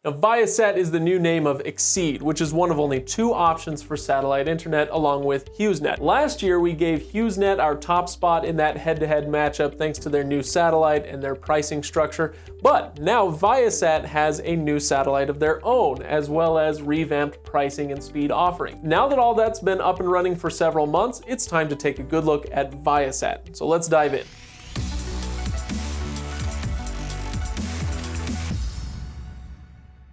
Now, Viasat is the new name of Exede, which is one of only 2 options for satellite internet along with Hughesnet. Last year, we gave Hughesnet our top spot in that head-to-head matchup thanks to their new satellite and their pricing structure, but now Viasat has a new satellite of their own, as well as revamped pricing and speed offering. Now that all that's been up and running for several months, it's time to take a good look at Viasat. So let's dive in.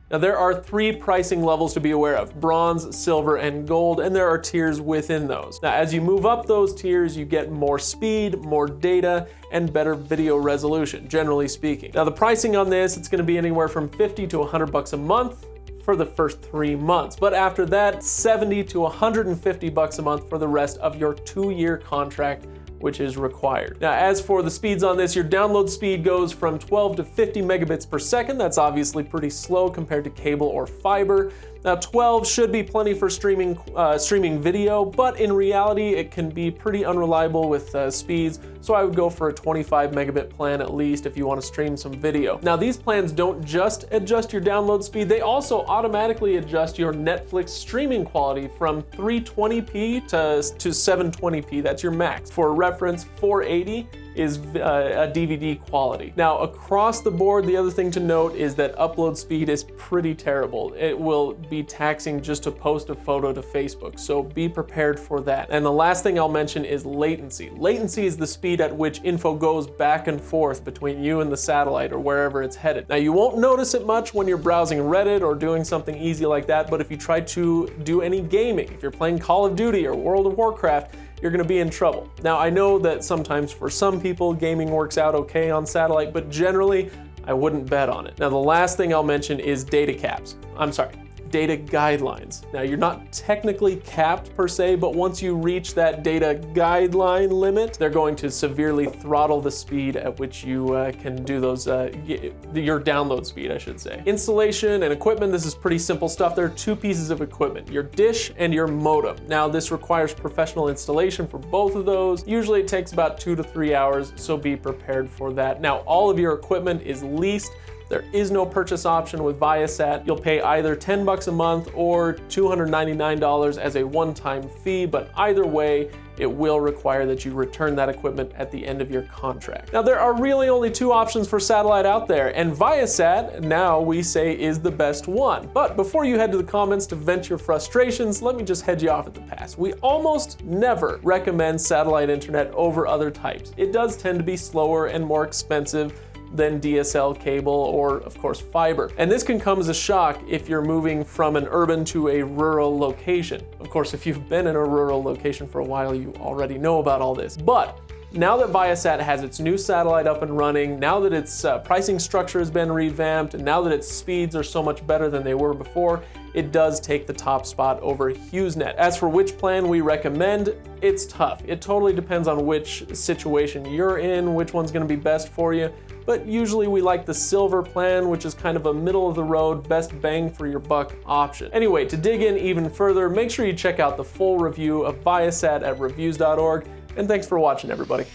Now, there are 3 pricing levels to be aware of: bronze, silver, and gold, and there are tiers within those. Now, as you move up those tiers, you get more speed, more data, and better video resolution, generally speaking. Now, the pricing on this, it's gonna be anywhere from $50 to $100 a month for the first 3 months, but after that, $70 to $150 a month for the rest of your 2-year contract, which is required. Now, as for the speeds on this, your download speed goes from 12 to 50 megabits per second. That's obviously pretty slow compared to cable or fiber. Now, 12 should be plenty for streaming video, but in reality, it can be pretty unreliable with speeds, so I would go for a 25 megabit plan at least if you want to stream some video. Now, these plans don't just adjust your download speed, they also automatically adjust your Netflix streaming quality from 320p to 720p, that's your max. For reference, 480 is a DVD quality. Now, across the board, the other thing to note is that upload speed is pretty terrible. It will be taxing just to post a photo to Facebook, so be prepared for that. And the last thing I'll mention is latency. Latency is the speed at which info goes back and forth between you and the satellite or wherever it's headed. Now, you won't notice it much when you're browsing Reddit or doing something easy like that, but if you try to do any gaming, if you're playing Call of Duty or World of Warcraft, you're gonna be in trouble. Now, I know that sometimes for some people, gaming works out okay on satellite, but generally, I wouldn't bet on it. Now, the last thing I'll mention is data caps. Data guidelines. Now, you're not technically capped per se, but once you reach that data guideline limit, they're going to severely throttle the speed at which you can do those, your download speed, I should say. Installation and equipment, this is pretty simple stuff. There are 2 pieces of equipment, your dish and your modem. Now, this requires professional installation for both of those. Usually it takes about 2 to 3 hours, so be prepared for that. Now, all of your equipment is leased. There is no purchase option with Viasat. You'll pay either $10 a month or $299 as a one-time fee, but either way, it will require that you return that equipment at the end of your contract. Now, there are really only 2 options for satellite out there, and Viasat, now we say, is the best one. But before you head to the comments to vent your frustrations, let me just head you off at the pass. We almost never recommend satellite internet over other types. It does tend to be slower and more expensive than DSL cable or, of course, fiber. And this can come as a shock if you're moving from an urban to a rural location. Of course, if you've been in a rural location for a while, you already know about all this. But now that Viasat has its new satellite up and running, now that its pricing structure has been revamped, and now that its speeds are so much better than they were before, it does take the top spot over Hughesnet. As for which plan we recommend, it's tough. It totally depends on which situation you're in, which one's gonna be best for you. But usually we like the silver plan, which is kind of a middle of the road, best bang for your buck option. Anyway, to dig in even further, make sure you check out the full review of Viasat at Reviews.org, and thanks for watching, everybody.